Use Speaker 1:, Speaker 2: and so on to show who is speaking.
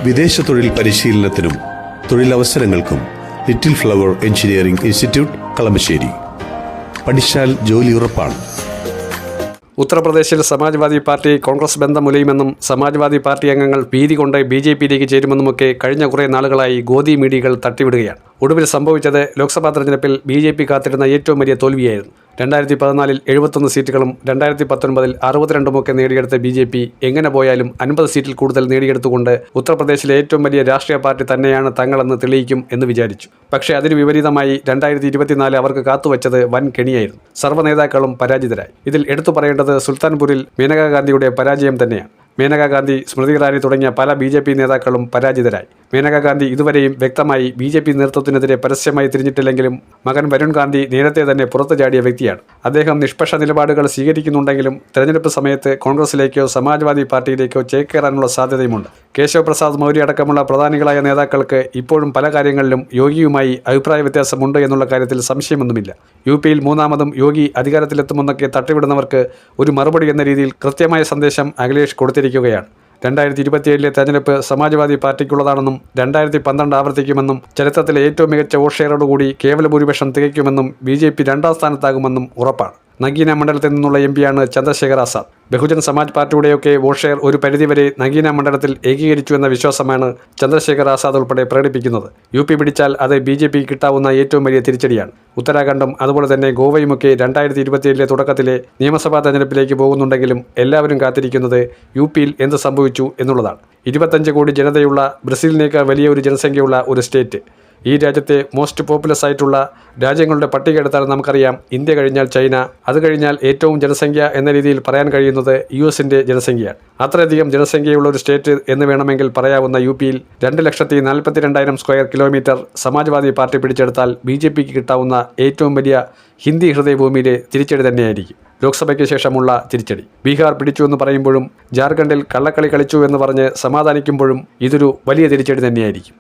Speaker 1: വിദേശ തൊഴിൽ പരിശീലനത്തിനും തൊഴിലവസരങ്ങൾക്കും little flower engineering institute Kalamassery. പഠിച്ചാൽ ജോലി ഉറപ്പാണ്.
Speaker 2: ഉത്തർപ്രദേശിൽ സമാജ്വാദി പാർട്ടി കോൺഗ്രസ് ബന്ധം മുലയുമെന്നും സമാജ്വാദി പാർട്ടി അംഗങ്ങൾ ഭീതി കൊണ്ട് BJPയിലേക്ക് ചേരുമെന്നുമൊക്കെ കഴിഞ്ഞ കുറേ നാളുകളായി ഗോദി മീഡിയകൾ തട്ടിവിടുകയാണ്. ഒടുവിൽ സംഭവിച്ചത് ലോക്സഭാ തെരഞ്ഞെടുപ്പിൽ BJP കാത്തിരുന്ന ഏറ്റവും വലിയ തോൽവിയായിരുന്നു. 2014 71 സീറ്റുകളും 2019 62 നേടിയെടുത്ത BJP എങ്ങനെ പോയാലും 50 സീറ്റിൽ കൂടുതൽ നേടിയെടുത്തുകൊണ്ട് ഉത്തർപ്രദേശിലെ ഏറ്റവും വലിയ രാഷ്ട്രീയ പാർട്ടി തന്നെയാണ് തങ്ങളെന്ന് തെളിയിക്കും എന്ന് വിചാരിച്ചു. പക്ഷേ അതിന് വിപരീതമായി 2024 അവർക്ക് കാത്തുവച്ചത് വൻ കെണിയായിരുന്നു. സർവ്വ നേതാക്കളും പരാജിതരായി. ഇതിൽ എടുത്തു പറയേണ്ടത് സുൽത്താൻപൂരിൽ മേനകാ ഗാന്ധിയുടെ പരാജയം തന്നെയാണ്. മേനകാ ഗാന്ധി, സ്മൃതി ഇറാനി തുടങ്ങിയ പല BJP നേതാക്കളും പരാജിതരായി. മേനകാ ഗാന്ധി ഇതുവരെയും വ്യക്തമായി BJP നേതൃത്വത്തിനെതിരെ പരസ്യമായി തിരിഞ്ഞിട്ടില്ലെങ്കിലും മകൻ വരുൺ ഗാന്ധി നേരത്തെ തന്നെ പുറത്തു ചാടിയ വ്യക്തിയാണ്. അദ്ദേഹം നിഷ്പക്ഷ നിലപാടുകൾ സ്വീകരിക്കുന്നുണ്ടെങ്കിലും തെരഞ്ഞെടുപ്പ് സമയത്ത് കോൺഗ്രസിലേക്കോ സമാജ്വാദി പാർട്ടിയിലേക്കോ ചേക്കേറാനുള്ള സാധ്യതയുമുണ്ട്. കേശവ് പ്രസാദ് മൗര്യ അടക്കമുള്ള പ്രധാനികളായ നേതാക്കൾക്ക് ഇപ്പോഴും പല കാര്യങ്ങളിലും യോഗിയുമായി അഭിപ്രായ വ്യത്യാസമുണ്ട് എന്നുള്ള കാര്യത്തിൽ സംശയമൊന്നുമില്ല. UPയിൽ മൂന്നാമതും യോഗി അധികാരത്തിലെത്തുമെന്നൊക്കെ തട്ടിവിടുന്നവർക്ക് ഒരു മറുപടി എന്ന രീതിയിൽ കൃത്യമായ സന്ദേശം അഖിലേഷ് കൊടുത്തിരിക്കുകയാണ്. 2027 തെരഞ്ഞെടുപ്പ് സമാജ്വാദി പാർട്ടിക്കുള്ളതാണെന്നും 2012 ആവർത്തിക്കുമെന്നും ചരിത്രത്തിലെ ഏറ്റവും മികച്ച വോട്ട് ഷെയറോടുകൂടി കേവല ഭൂരിപക്ഷം തികയ്ക്കുമെന്നും BJP 2ാം സ്ഥാനത്താകുമെന്നും ഉറപ്പാണ്. നഗീന മണ്ഡലത്തിൽ നിന്നുള്ള MP ആണ് ചന്ദ്രശേഖർ ആസാദ്. ബഹുജൻ സമാജ് പാർട്ടിയുടെയൊക്കെ വോട്ട് ഷെയർ ഒരു പരിധിവരെ നഗീന മണ്ഡലത്തിൽ ഏകീകരിച്ചു എന്ന വിശ്വാസമാണ് ചന്ദ്രശേഖർ ആസാദ് ഉൾപ്പെടെ പ്രകടിപ്പിക്കുന്നത്. UP പിടിച്ചാൽ അത് BJPക്ക് കിട്ടാവുന്ന ഏറ്റവും വലിയ തിരിച്ചടിയാണ്. ഉത്തരാഖണ്ഡും അതുപോലെ തന്നെ ഗോവയുമൊക്കെ 2027 തുടക്കത്തിലെ നിയമസഭാ തെരഞ്ഞെടുപ്പിലേക്ക് പോകുന്നുണ്ടെങ്കിലും എല്ലാവരും കാത്തിരിക്കുന്നത് UPയിൽ എന്ത് സംഭവിച്ചു എന്നുള്ളതാണ്. 25 കോടി ജനതയുള്ള ബ്രസീലിനേക്കാൾ വലിയ ഒരു ജനസംഖ്യയുള്ള ഒരു സ്റ്റേറ്റ്. ഈ രാജ്യത്തെ മോസ്റ്റ് പോപ്പുലസ് ആയിട്ടുള്ള രാജ്യങ്ങളുടെ പട്ടിക എടുത്താൽ നമുക്കറിയാം ഇന്ത്യ കഴിഞ്ഞാൽ ചൈന, അത് കഴിഞ്ഞാൽ ഏറ്റവും ജനസംഖ്യ എന്ന രീതിയിൽ പറയാൻ കഴിയുന്നത് US-ന്റെ ജനസംഖ്യയാണ്. അത്രയധികം ജനസംഖ്യയുള്ള ഒരു സ്റ്റേറ്റ് എന്ന് വേണമെങ്കിൽ പറയാവുന്ന UPയിൽ 2,42,000 സ്ക്വയർ കിലോമീറ്റർ സമാജ്വാദി പാർട്ടി പിടിച്ചെടുത്താൽ BJPക്ക് കിട്ടാവുന്ന ഏറ്റവും വലിയ ഹിന്ദി ഹൃദയഭൂമിയിലെ തിരിച്ചടി തന്നെയായിരിക്കും. ലോക്സഭയ്ക്ക് ശേഷമുള്ള തിരിച്ചടി. ബീഹാർ പിടിച്ചു എന്ന് പറയുമ്പോഴും ജാർഖണ്ഡിൽ കള്ളക്കളി കളിച്ചു എന്ന് പറഞ്ഞ് സമാധാനിക്കുമ്പോഴും ഇതൊരു വലിയ തിരിച്ചടി തന്നെയായിരിക്കും.